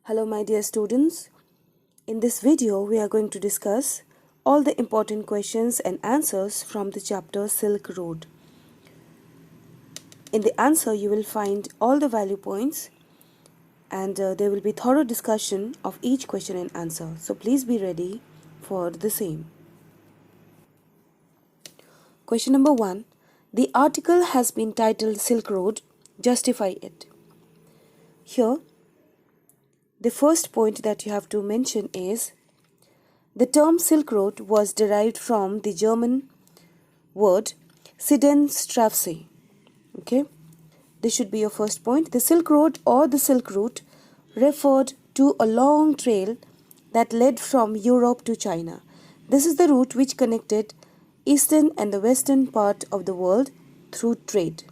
Hello my dear students. In this video we are going to discuss all the important questions and answers from the chapter Silk Road. In the answer you will find all the value points and there will be thorough discussion of each question and answer. So please be ready for the same. Question number 1. The article has been titled Silk Road. Justify it. Here the first point that you have to mention is the term Silk Road was derived from the German word Seidenstraße. Okay, this should be your first point. The Silk Road or the Silk Route referred to a long trail that led from Europe to China. This is the route which connected eastern and the western part of the world through trade.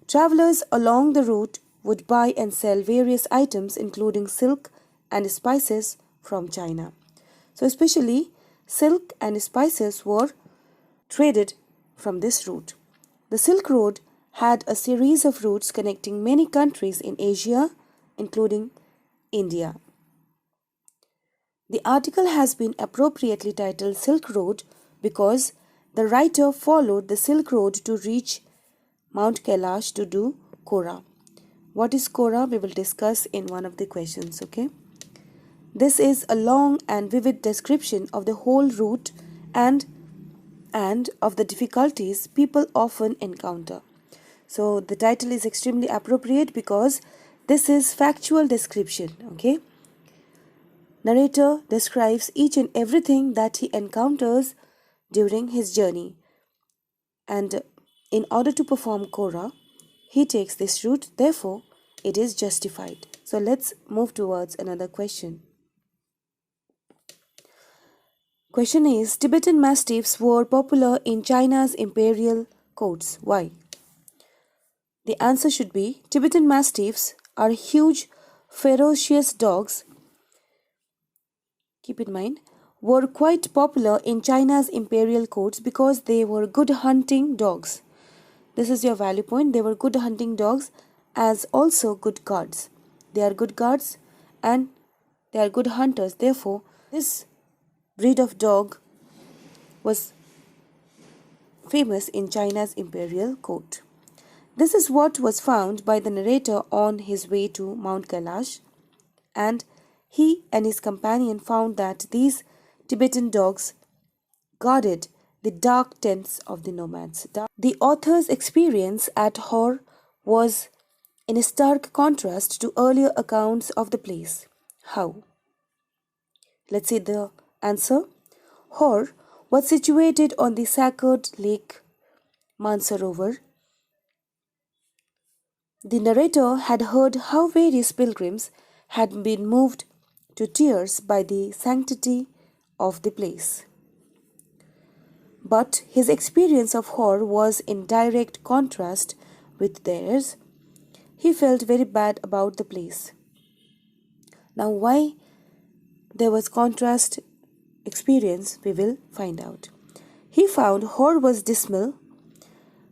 Travelers along the route would buy and sell various items including silk and spices from China. So especially silk and spices were traded from this route. The Silk Road had a series of routes connecting many countries in Asia, including India. The article has been appropriately titled Silk Road because the writer followed the Silk Road to reach Mount Kailash to do Kora. What is Kora? We will discuss in one of the questions, okay? This is a long and vivid description of the whole route and of the difficulties people often encounter. So the title is extremely appropriate because this is factual description, okay? Narrator describes each and everything that he encounters during his journey. And in order to perform Kora, he takes this route, therefore it is justified. So let's move towards another question. Question is, Tibetan Mastiffs were popular in China's imperial courts. Why? The answer should be, Tibetan Mastiffs are huge, ferocious dogs. Keep in mind, were quite popular in China's imperial courts because they were good hunting dogs. This is your value point. They were good hunting dogs as also good guards. They are good guards and they are good hunters. Therefore, this breed of dog was famous in China's imperial court. This is what was found by the narrator on his way to Mount Kailash, and he and his companion found that these Tibetan dogs guarded the dark tents of the nomads. The author's experience at Hor was in a stark contrast to earlier accounts of the place. How? Let's see the answer. Hor was situated on the sacred lake Mansarovar. The narrator had heard how various pilgrims had been moved to tears by the sanctity of the place. But his experience of Hor was in direct contrast with theirs. He felt very bad about the place. Now why there was contrast experience, we will find out. He found Hor was dismal,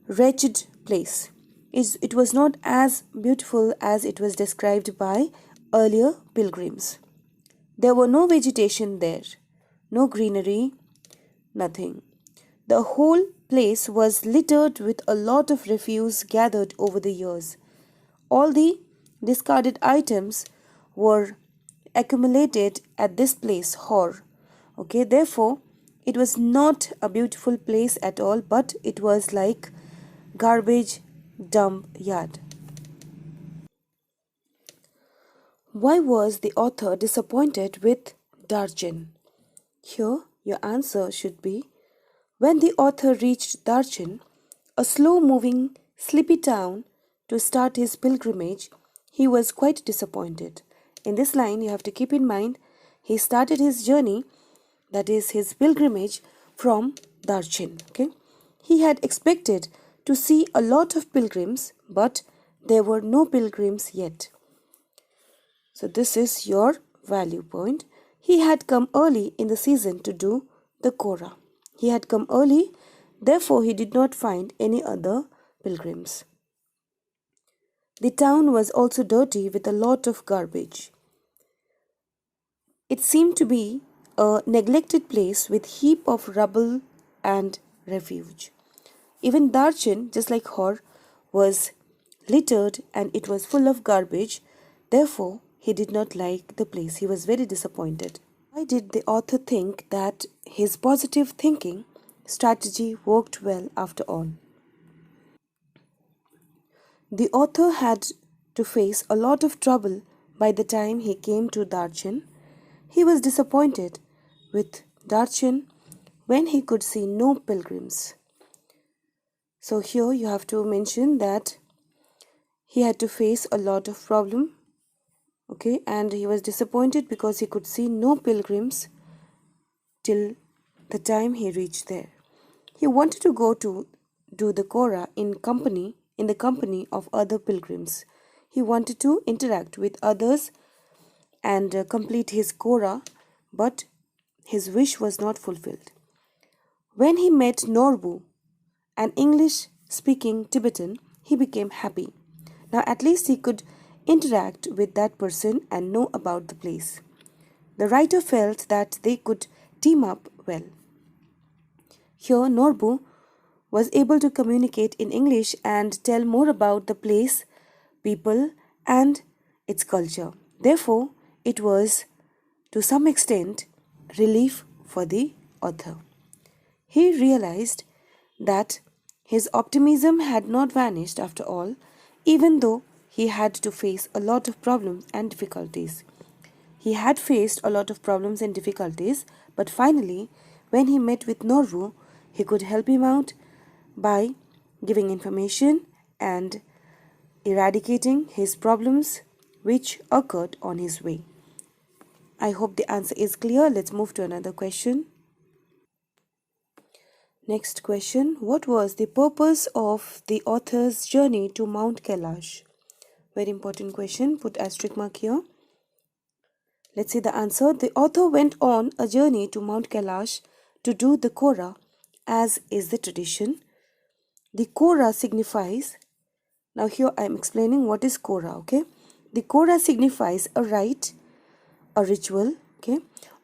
wretched place. It was not as beautiful as it was described by earlier pilgrims. There were no vegetation there, no greenery, nothing. The whole place was littered with a lot of refuse gathered over the years. All the discarded items were accumulated at this place, Hor. Okay, therefore, it was not a beautiful place at all, but it was like garbage dump yard. Why was the author disappointed with Darjin? Here, your answer should be, when the author reached Darjin, a slow-moving, sleepy town, to start his pilgrimage, he was quite disappointed. In this line, you have to keep in mind, he started his journey, that is his pilgrimage, from Darjin. Okay? He had expected to see a lot of pilgrims, but there were no pilgrims yet. So this is your value point. He had come early in the season to do the Kora. He had come early, therefore he did not find any other pilgrims. The town was also dirty with a lot of garbage. It seemed to be a neglected place with heap of rubble and refuge. Even Darjin, just like Hor, was littered and it was full of garbage. Therefore, he did not like the place. He was very disappointed. Why did the author think that his positive thinking strategy worked well after all? The author had to face a lot of trouble by the time he came to Darjin. He was disappointed with Darjin when he could see no pilgrims. So here you have to mention that he had to face a lot of problem, okay, and he was disappointed because he could see no pilgrims till the time he reached there. He wanted to go to do the Kora in the company of other pilgrims. He wanted to interact with others and complete his Kora, but his wish was not fulfilled. When he met Norbu, an English-speaking Tibetan, he became happy. Now at least he could interact with that person and know about the place. The writer felt that they could team up well. Here Norbu was able to communicate in English and tell more about the place, people and its culture. Therefore, it was to some extent relief for the author. He realized that his optimism had not vanished after all, even though he had to face a lot of problems and difficulties. He had faced a lot of problems and difficulties, but finally, when he met with Norbu, he could help him out by giving information and eradicating his problems which occurred on his way. I hope the answer is clear. Let's move to another question. Next question. What was the purpose of the author's journey to Mount Kailash? Very important question. Put asterisk mark here. Let's see the answer. The author went on a journey to Mount Kailash to do the Kora, as is the tradition. The Kora signifies, now here I am explaining what is Kora, okay? The Kora signifies a rite, a ritual, okay,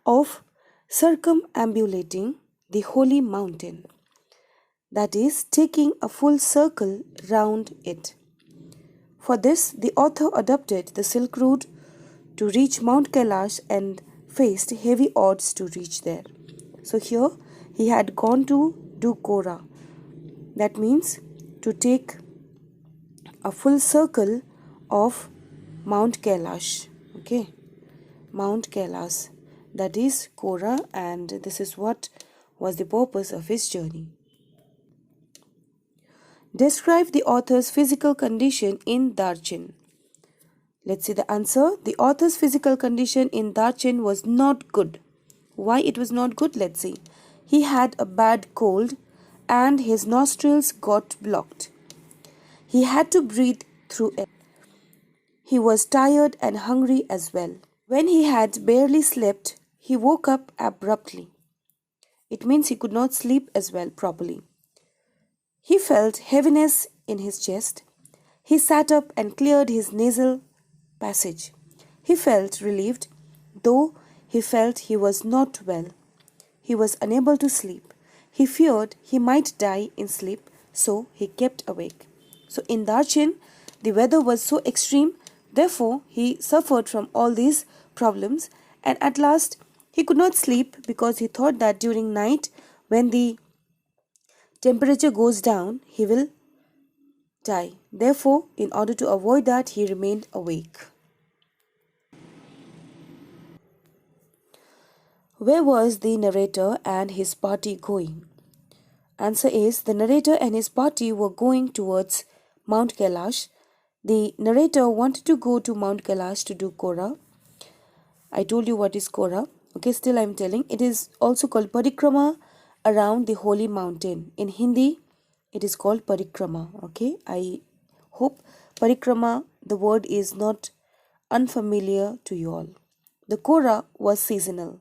of circumambulating the holy mountain. That is, taking a full circle round it. For this, the author adopted the Silk Route to reach Mount Kailash and faced heavy odds to reach there. So here, he had gone to do Kora. That means to take a full circle of Mount Kailash. Okay, Mount Kailash. That is Kora, and this is what was the purpose of his journey. Describe the author's physical condition in Darjin. Let's see the answer. The author's physical condition in Darjin was not good. Why it was not good? Let's see. He had a bad cold and his nostrils got blocked. He had to breathe through it. He was tired and hungry as well. When he had barely slept, he woke up abruptly. It means he could not sleep as well properly. He felt heaviness in his chest. He sat up and cleared his nasal passage. He felt relieved, though he felt he was not well. He was unable to sleep. He feared he might die in sleep, so he kept awake. So in Darjin, the weather was so extreme, therefore he suffered from all these problems, and at last he could not sleep because he thought that during night, when the temperature goes down, he will die. Therefore, in order to avoid that, he remained awake. Where was the narrator and his party going? Answer is, the narrator and his party were going towards Mount Kailash. The narrator wanted to go to Mount Kailash to do Kora. I told you what is Kora. Okay, still I am telling. It is also called Parikrama around the holy mountain. In Hindi, it is called Parikrama. Okay, I hope Parikrama, the word is not unfamiliar to you all. The Kora was seasonal.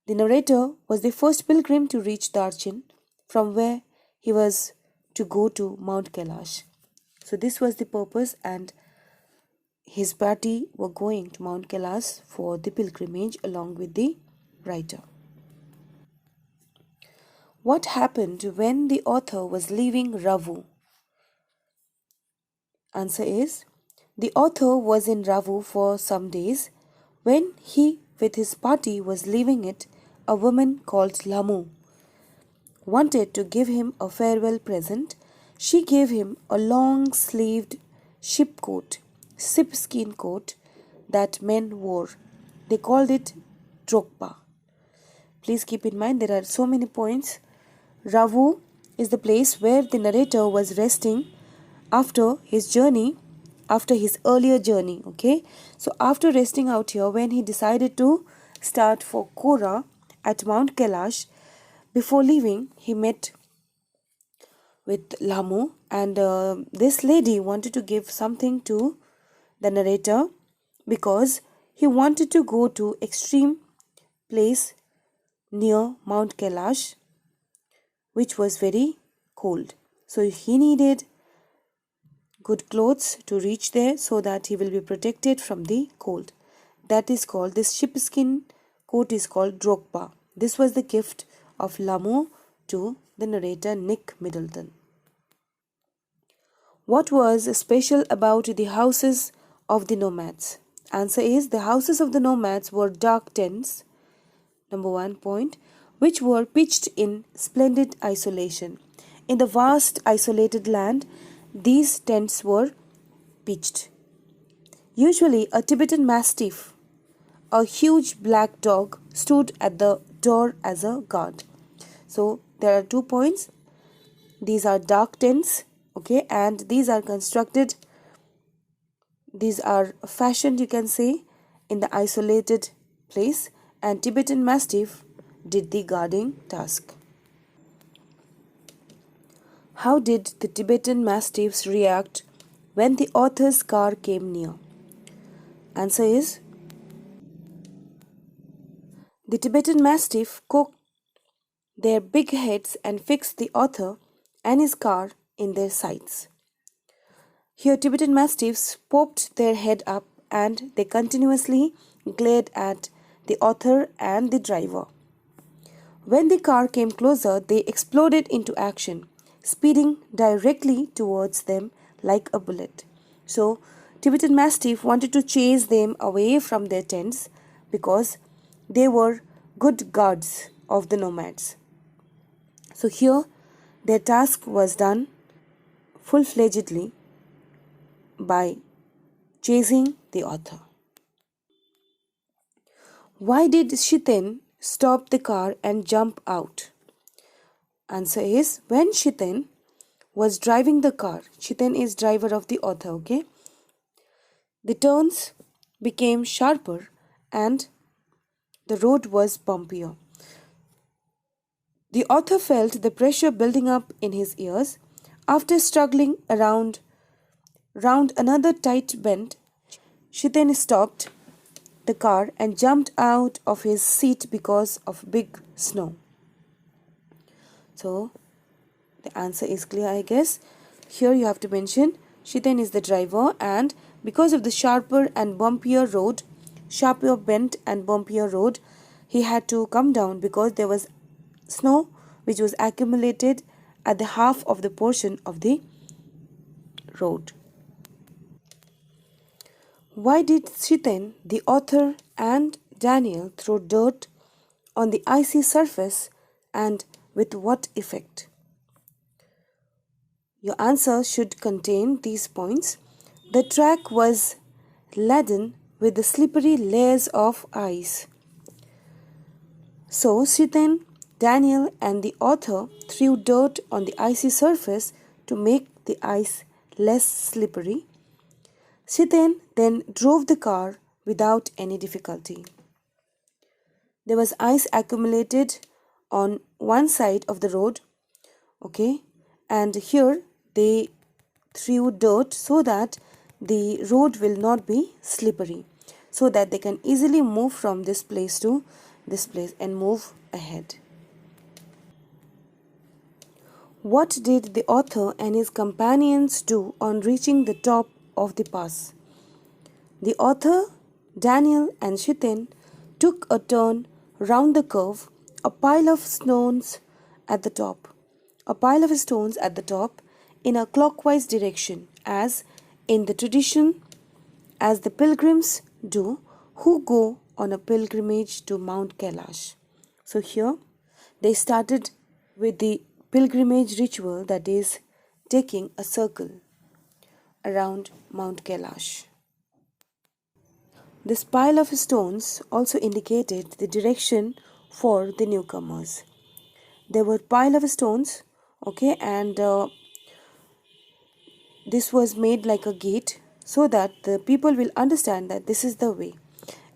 The narrator was the first pilgrim to reach Darjin, from where he was to go to Mount Kailash. So this was the purpose, and his party were going to Mount Kailash for the pilgrimage along with the writer. What happened when the author was leaving Ravu? Answer is, the author was in Ravu for some days. When he with his party was leaving it, a woman called Lamu wanted to give him a farewell present. She gave him a long-sleeved sheepskin coat that men wore. They called it drokpa. Please keep in mind there are so many points. Ravu is the place where the narrator was resting after his earlier journey. Okay, so after resting out here, when he decided to start for Kora at Mount Kailash, before leaving, he met with Lamu, and this lady wanted to give something to the narrator because he wanted to go to extreme place near Mount Kailash, which was very cold. So he needed good clothes to reach there so that he will be protected from the cold. That is called, this sheepskin coat is called drokpa. This was the gift of Lamu to the narrator Nick Middleton. What was special about the houses of the nomads? Answer is, the houses of the nomads were dark tents, number 1 point, which were pitched in splendid isolation. In the vast isolated land, these tents were pitched. Usually a Tibetan Mastiff, a huge black dog, stood at the door as a guard. So there are 2 points. These are dark tents, okay, and these are fashioned, you can say, in the isolated place, and Tibetan Mastiff did the guarding task. How did the Tibetan Mastiffs react when the author's car came near? Answer is, the Tibetan Mastiff cocked their big heads and fixed the author and his car in their sights. Here Tibetan Mastiffs popped their head up and they continuously glared at the author and the driver. When the car came closer, they exploded into action, speeding directly towards them like a bullet. So Tibetan Mastiff wanted to chase them away from their tents because they were good guards of the nomads. So here their task was done full-fledgedly by chasing the author. Why did Shiten stop the car and jump out? Answer is, when Shiten was driving the car, Shiten is driver of the author, okay? The turns became sharper and the road was bumpier. The author felt the pressure building up in his ears. After struggling round another tight bend, Shiten stopped the car and jumped out of his seat because of big snow. So the answer is clear, I guess. Here you have to mention Shiten is the driver, and because of the sharper bent and bumpier road, he had to come down because there was snow which was accumulated at the half of the portion of the road. Why did Shiten, the author, and Daniel throw dirt on the icy surface, and with what effect? Your answer should contain these points. The track was laden with the slippery layers of ice. So Shiten, Daniel, and the author threw dirt on the icy surface to make the ice less slippery. Shiten then drove the car without any difficulty. There was ice accumulated on one side of the road, okay, and here they threw dirt so that the road will not be slippery, so that they can easily move from this place to this place and move ahead. What did the author and his companions do on reaching the top of the pass? The author, Daniel and Shitin took a turn round the curve, a pile of stones at the top, in a clockwise direction, as in the tradition, as the pilgrims do who go on a pilgrimage to Mount Kailash. So here they started with the pilgrimage ritual, that is taking a circle around Mount Kailash. This pile of stones also indicated the direction for the newcomers. There were pile of stones, okay, and this was made like a gate so that the people will understand that this is the way,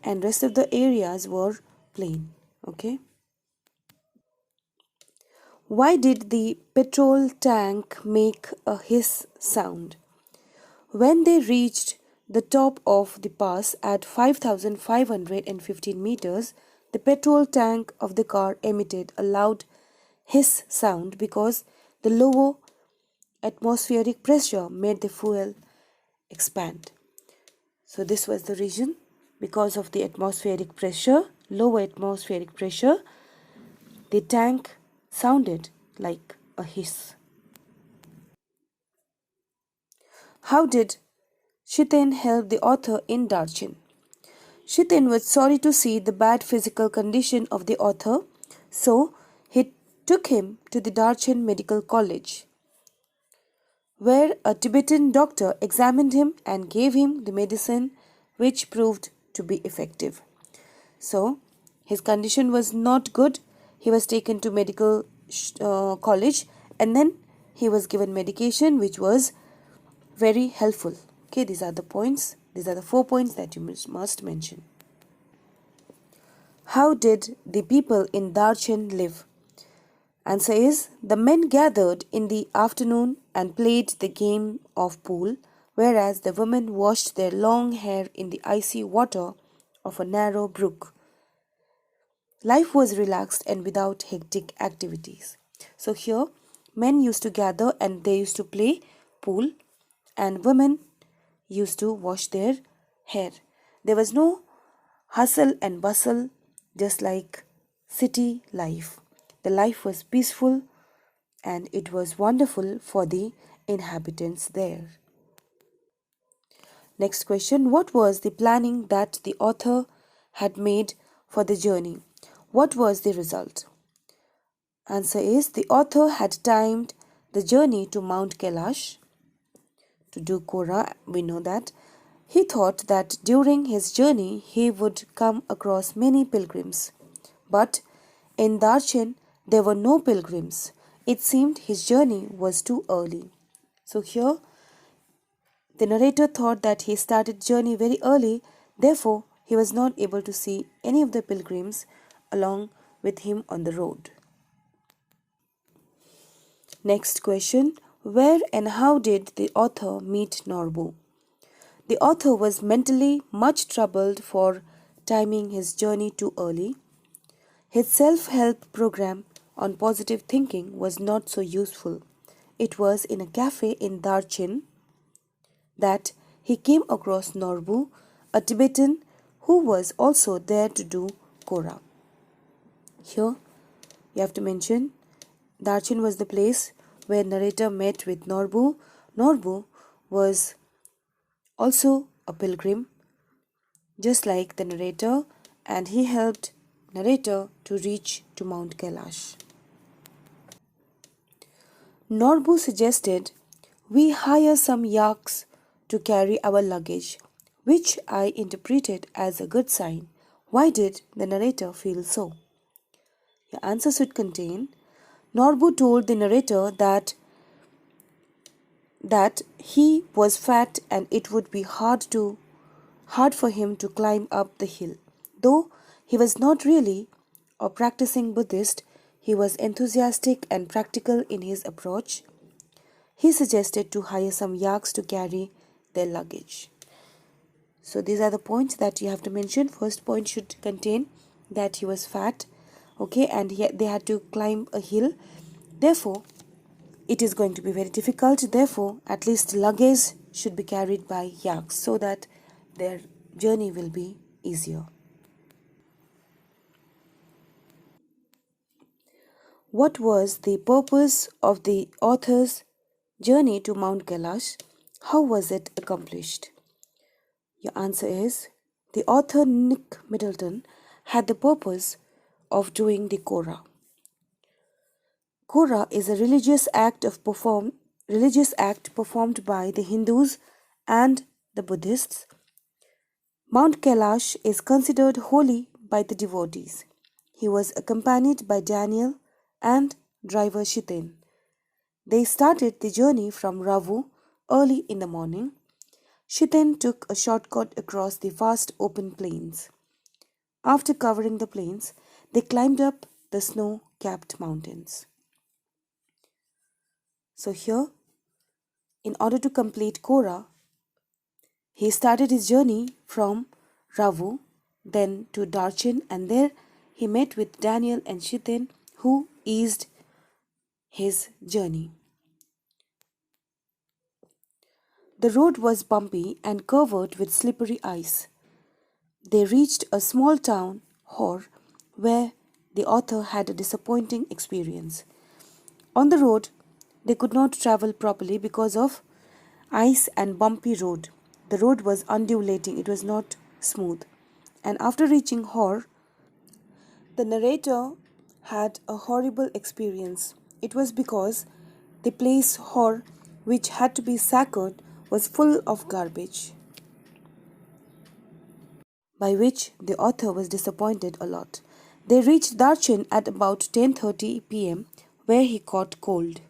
and rest of the areas were plain, okay. Why did the petrol tank make a hiss sound? When they reached the top of the pass at 5,515 meters, the petrol tank of the car emitted a loud hiss sound because the lower atmospheric pressure made the fuel expand. So this was the reason. Because of the atmospheric pressure, lower atmospheric pressure, the tank sounded like a hiss. How did Shitin help the author in Darjin? Shitin was sorry to see the bad physical condition of the author, so he took him to the Darjin Medical College, where a Tibetan doctor examined him and gave him the medicine which proved to be effective. So, his condition was not good. He was taken to medical college, and then he was given medication which was very helpful. Okay, these are the points. These are the 4 points that you must mention. How did the people in Darjin live? Answer is, the men gathered in the afternoon and played the game of pool, whereas the women washed their long hair in the icy water of a narrow brook. Life was relaxed and without hectic activities. So here, men used to gather and they used to play pool, and women used to wash their hair. There was no hustle and bustle, just like city life. The life was peaceful and it was wonderful for the inhabitants there. Next question. What was the planning that the author had made for the journey? What was the result? Answer is, the author had timed the journey to Mount Kailash to do Kora. We know that. He thought that during his journey he would come across many pilgrims. But in Darjin there were no pilgrims. It seemed his journey was too early. So here the narrator thought that he started journey very early, therefore he was not able to see any of the pilgrims along with him on the road. Next question. Where and how did the author meet Norbu? The author was mentally much troubled for timing his journey too early. His self-help program on positive thinking was not so useful. It was in a cafe in Darjin that he came across Norbu, a Tibetan who was also there to do Kora. Here you have to mention Darjin was the place where narrator met with Norbu. Norbu was also a pilgrim, just like the narrator, and he helped narrator to reach to Mount Kailash. Norbu suggested we hire some yaks to carry our luggage, which I interpreted as a good sign. Why did the narrator feel so? Your answer should contain, Norbu told the narrator that he was fat and it would be hard for him to climb up the hill. Though he was not really a practicing Buddhist, he was enthusiastic and practical in his approach. He suggested to hire some yaks to carry their luggage. So these are the points that you have to mention. First point should contain that he was fat, okay, and they had to climb a hill. Therefore, it is going to be very difficult. Therefore, at least luggage should be carried by yaks so that their journey will be easier. What was the purpose of the author's journey to Mount Kailash? How was it accomplished? Your answer is the author Nick Middleton had the purpose of doing the Kora. Kora is a religious act performed by the Hindus and the Buddhists. Mount Kailash is considered holy by the devotees. He was accompanied by Daniel and driver Shiten. They started the journey from Ravu early in the morning. Shiten took a shortcut across the vast open plains. After covering the plains, they climbed up the snow-capped mountains. So here, in order to complete Kora, he started his journey from Ravu, then to Darjin, and there he met with Daniel and Shiten, who eased his journey. The road was bumpy and covered with slippery ice. They reached a small town, Hor, where the author had a disappointing experience. On the road, they could not travel properly because of ice and bumpy road. The road was undulating, it was not smooth. And after reaching Hor, the narrator had a horrible experience. It was because the place Hor, which had to be sacked, was full of garbage, by which the author was disappointed a lot. They reached Darjin at about 10:30 p.m., where he caught cold.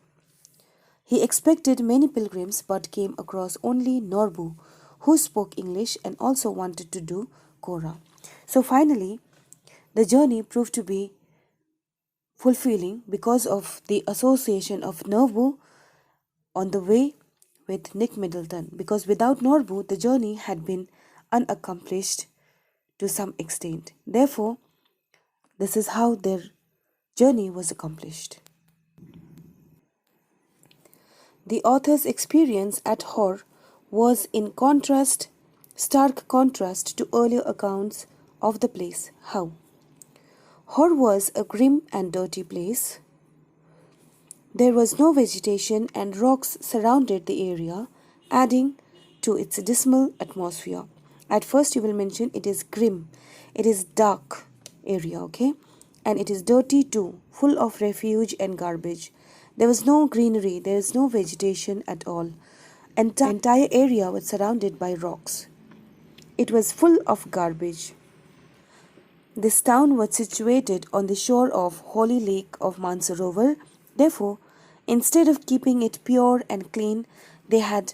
He expected many pilgrims but came across only Norbu, who spoke English and also wanted to do Kora. So finally, the journey proved to be fulfilling because of the association of Norbu on the way with Nick Middleton, because without Norbu, the journey had been unaccomplished to some extent. Therefore, this is how their journey was accomplished. The author's experience at Hor was in stark contrast to earlier accounts of the place. How? Hor was a grim and dirty place. There was no vegetation and rocks surrounded the area, adding to its dismal atmosphere. At first you will mention it is grim, it is dark area, okay? And it is dirty too, full of refuge and garbage. There was no greenery, there is no vegetation at all. Entire area was surrounded by rocks. It was full of garbage. This town was situated on the shore of holy lake of Mansarovar. Therefore, instead of keeping it pure and clean, they had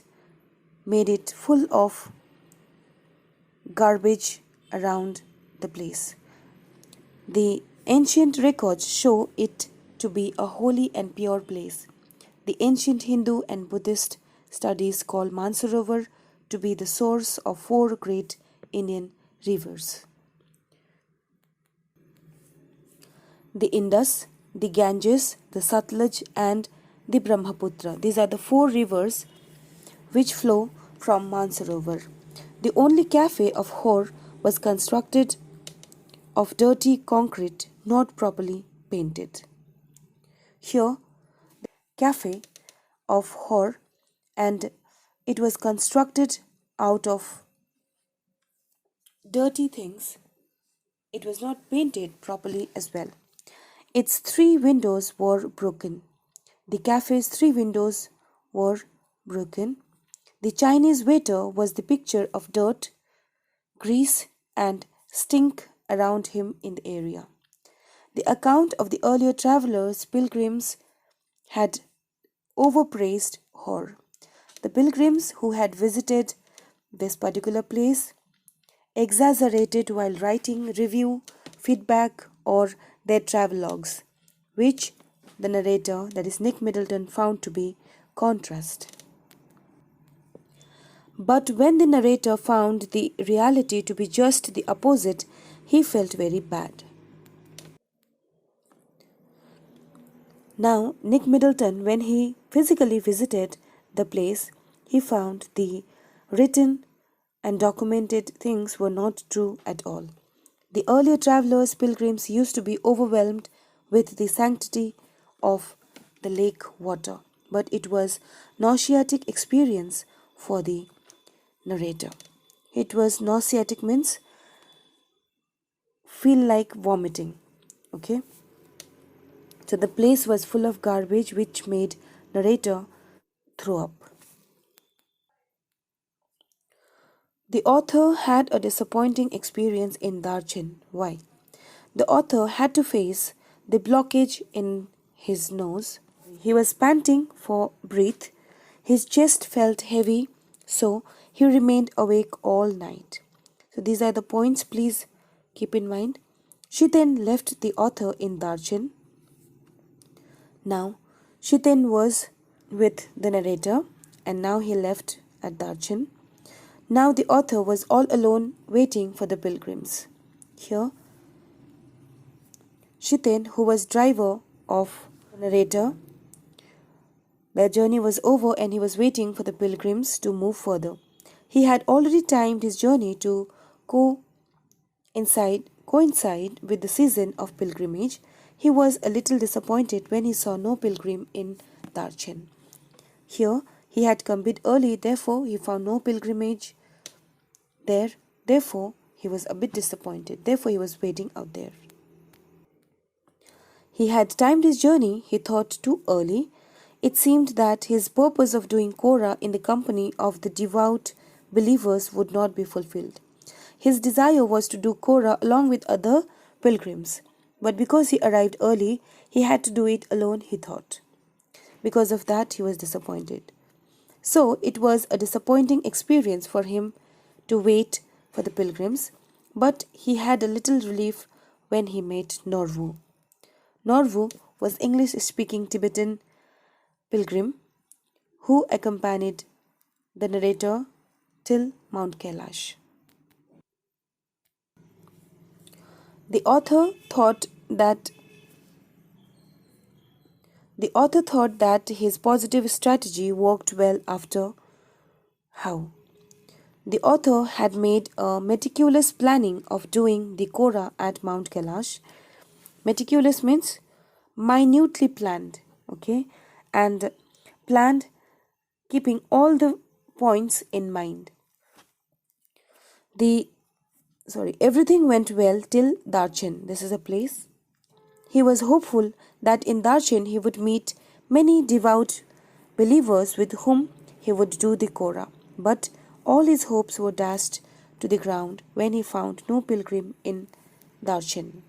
made it full of garbage around the place. The ancient records show it to be a holy and pure place. The ancient Hindu and Buddhist studies call Mansarovar to be the source of 4 great Indian rivers: the Indus, the Ganges, the Satluj, and the Brahmaputra. These are the 4 rivers which flow from Mansarovar. The only cafe of Hor was constructed of dirty concrete, not properly painted. Here, the cafe of Hor, and it was constructed out of dirty things. It was not painted properly as well. Its 3 windows were broken. The cafe's 3 windows were broken. The Chinese waiter was the picture of dirt, grease, and stink around him in the area. The account of the earlier travelers, pilgrims, had overpraised Hor. The pilgrims who had visited this particular place exaggerated while writing review, feedback, or their travelogues, which the narrator, that is Nick Middleton, found to be contrast. But when the narrator found the reality to be just the opposite, he felt very bad. Now, Nick Middleton, when he physically visited the place, he found the written and documented things were not true at all. The earlier travelers, pilgrims, used to be overwhelmed with the sanctity of the lake water, but it was nauseatic experience for the narrator. It was nauseatic means feel like vomiting. Okay? So the place was full of garbage which made narrator throw up. The author had a disappointing experience in Darjin. Why? The author had to face the blockage in his nose. He was panting for breath. His chest felt heavy, so he remained awake all night. So these are the points, please keep in mind. She then left the author in Darjin. Now, she then was with the narrator, and now he left at Darjin. Now the author was all alone waiting for the pilgrims. Here, Shiten, who was driver of the narrator, their journey was over and he was waiting for the pilgrims to move further. He had already timed his journey to coincide with the season of pilgrimage. He was a little disappointed when he saw no pilgrim in Darjin. Here, he had come a bit early, therefore he found no pilgrimage there. Therefore, he was a bit disappointed. Therefore, he was waiting out there. He had timed his journey, he thought, too early. It seemed that his purpose of doing Korah in the company of the devout believers would not be fulfilled. His desire was to do Korah along with other pilgrims. But because he arrived early, he had to do it alone, he thought. Because of that, he was disappointed. So, it was a disappointing experience for him to wait for the pilgrims, but he had a little relief when he met Norbu. Norbu was English-speaking Tibetan pilgrim who accompanied the narrator till Mount Kailash. The author thought that his positive strategy worked well after. How? The author had made a meticulous planning of doing the Korah at Mount Kailash. Meticulous means minutely planned, okay, and planned keeping all the points in mind. Everything went well till Darjin. This is a place. He was hopeful that in Darjin he would meet many devout believers with whom he would do the Korah. But all his hopes were dashed to the ground when he found no pilgrim in Darjin.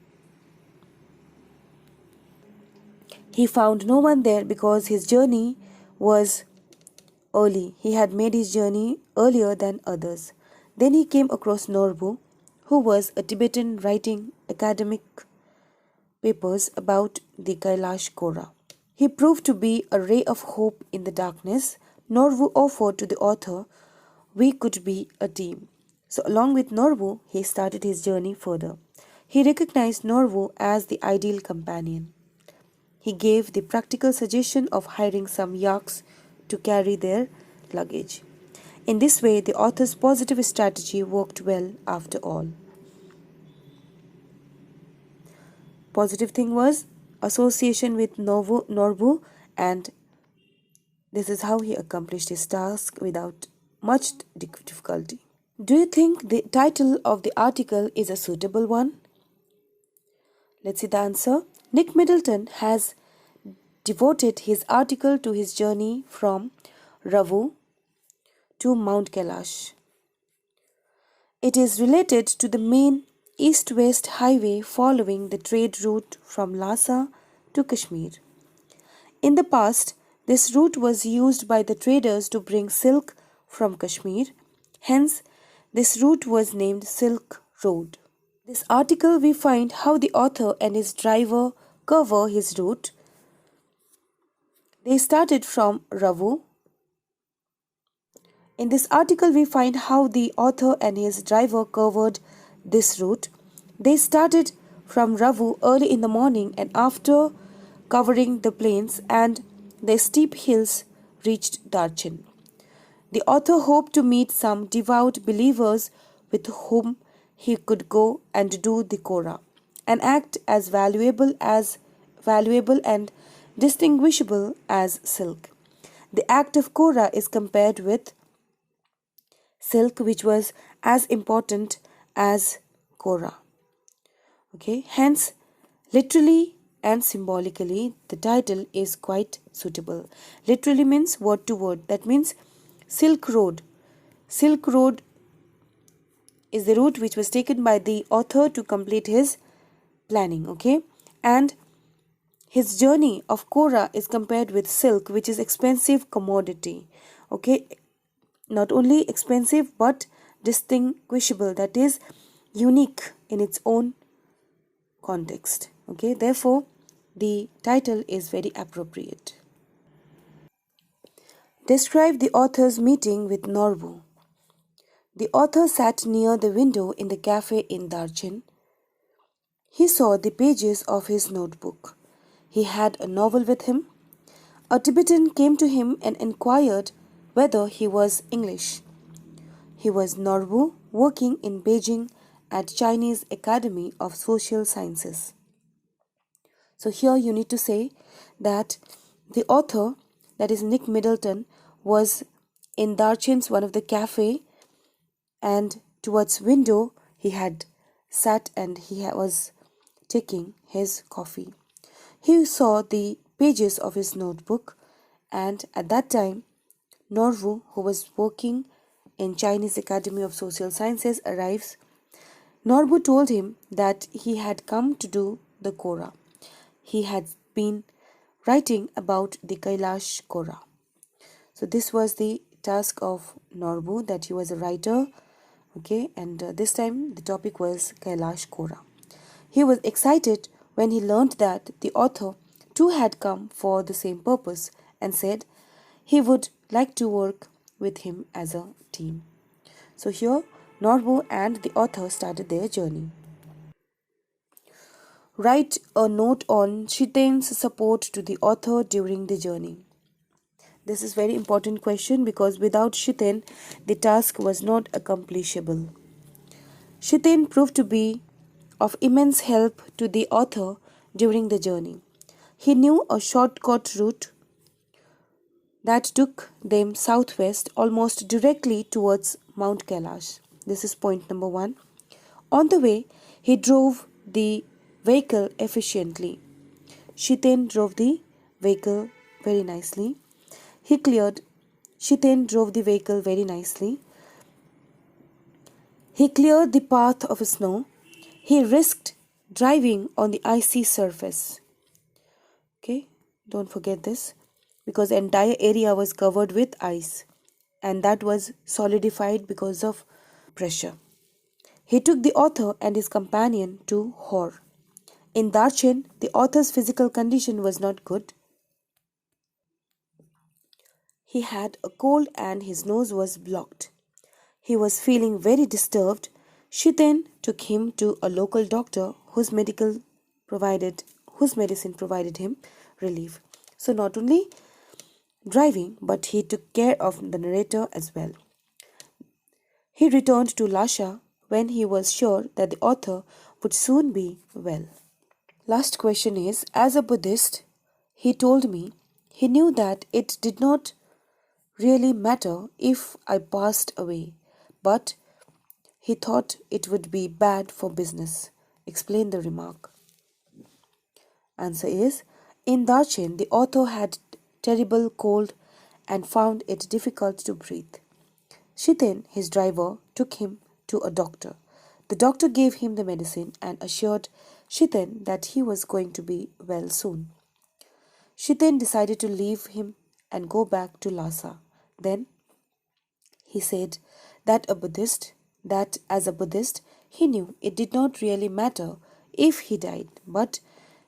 He found no one there because his journey was early. He had made his journey earlier than others. Then he came across Norbu, who was a Tibetan writing academic papers about the Kailash Korah. He proved to be a ray of hope in the darkness. Norbu offered to the author, we could be a team. So along with Norbu, he started his journey further. He recognized Norbu as the ideal companion. He gave the practical suggestion of hiring some yaks to carry their luggage. In this way, the author's positive strategy worked well after all. Positive thing was association with Norbu, and this is how he accomplished his task without much difficulty. Do you think the title of the article is a suitable one? Let's see the answer. Nick Middleton has devoted his article to his journey from Ravu to Mount Kailash. It is related to the main east-west highway following the trade route from Lhasa to Kashmir. In the past, this route was used by the traders to bring silk from Kashmir. Hence, this route was named Silk Road. In this article, we find how the author and his driver cover his route. They started from Ravu. In this article, we find how the author and his driver covered this route. They started from Ravu early in the morning, and after covering the plains and the steep hills, reached Darjin. The author hoped to meet some devout believers with whom he could go and do the Korah, an act as valuable and distinguishable as silk. The act of Korah is compared with silk, which was as important as Korah. Okay, hence, literally and symbolically, the title is quite suitable. Literally means word to word. That means Silk Road. Silk Road is the route which was taken by the author to complete his planning. Okay, and his journey of Korah is compared with silk, which is expensive commodity. Okay, not only expensive but distinguishable, that is unique in its own context. Okay, therefore the title is very appropriate. Describe the author's meeting with Norbu. The author sat near the window in the cafe in Darjin. He saw the pages of his notebook. He had a novel with him. A Tibetan came to him and inquired whether he was English. He was Norbu, working in Beijing at Chinese Academy of Social Sciences. So here you need to say that the author, that is Nick Middleton, was in Darchin's one of the cafe, and towards window he had sat and he was taking his coffee. He saw the pages of his notebook, and at that time Norbu, who was working in Chinese Academy of Social Sciences, arrives. Norbu told him that he had come to do the Korah. He had been writing about the Kailash Korah. So this was the task of Norbu, that he was a writer. Okay, and this time the topic was Kailash Korah. He was excited when he learned that the author too had come for the same purpose and said he would like to work with him as a team. So here Norbu and the author started their journey. Write a note on Shiten's support to the author during the journey. This is very important question because without Shiten, the task was not accomplishable. Shiten proved to be of immense help to the author during the journey. He knew a shortcut route that took them southwest almost directly towards Mount Kailash. This is point number 1. On the way, he drove the vehicle efficiently. Shiten drove the vehicle very nicely. Shiten drove the vehicle very nicely. He cleared the path of snow. He risked driving on the icy surface. Okay, don't forget this, because the entire area was covered with ice and that was solidified because of pressure. He took the author and his companion to Hor. In Darchin, the author's physical condition was not good. He had a cold and his nose was blocked. He was feeling very disturbed. Shiten took him to a local doctor whose medicine provided him relief. So not only driving, but he took care of the narrator as well. He returned to Lhasa when he was sure that the author would soon be well. Last question is, as a Buddhist, he told me he knew that it did not really matter if I passed away, but he thought it would be bad for business. Explain the remark. Answer is, in Darchin, the author had terrible cold and found it difficult to breathe. Shiten, his driver, took him to a doctor. The doctor gave him the medicine and assured Shiten that he was going to be well soon. Shiten decided to leave him and go back to Lhasa. Then he said that as a Buddhist, he knew it did not really matter if he died, but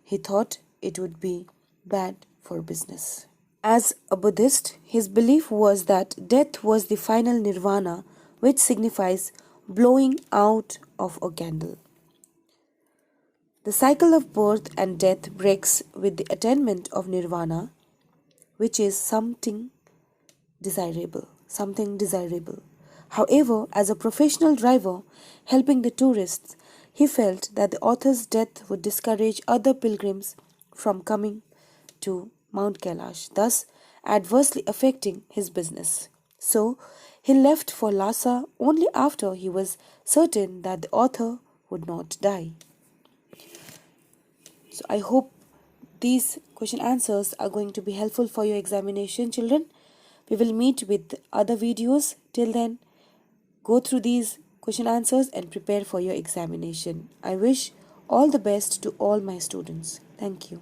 he thought it would be bad for business. As a Buddhist, his belief was that death was the final nirvana, which signifies blowing out of a candle. The cycle of birth and death breaks with the attainment of nirvana, which is something desirable, something desirable. However, as a professional driver helping the tourists, he felt that the author's death would discourage other pilgrims from coming to Mount Kailash, thus adversely affecting his business. So, he left for Lhasa only after he was certain that the author would not die. So, I hope these question answers are going to be helpful for your examination, children. We will meet with other videos. Till then, go through these question answers and prepare for your examination. I wish all the best to all my students. Thank you.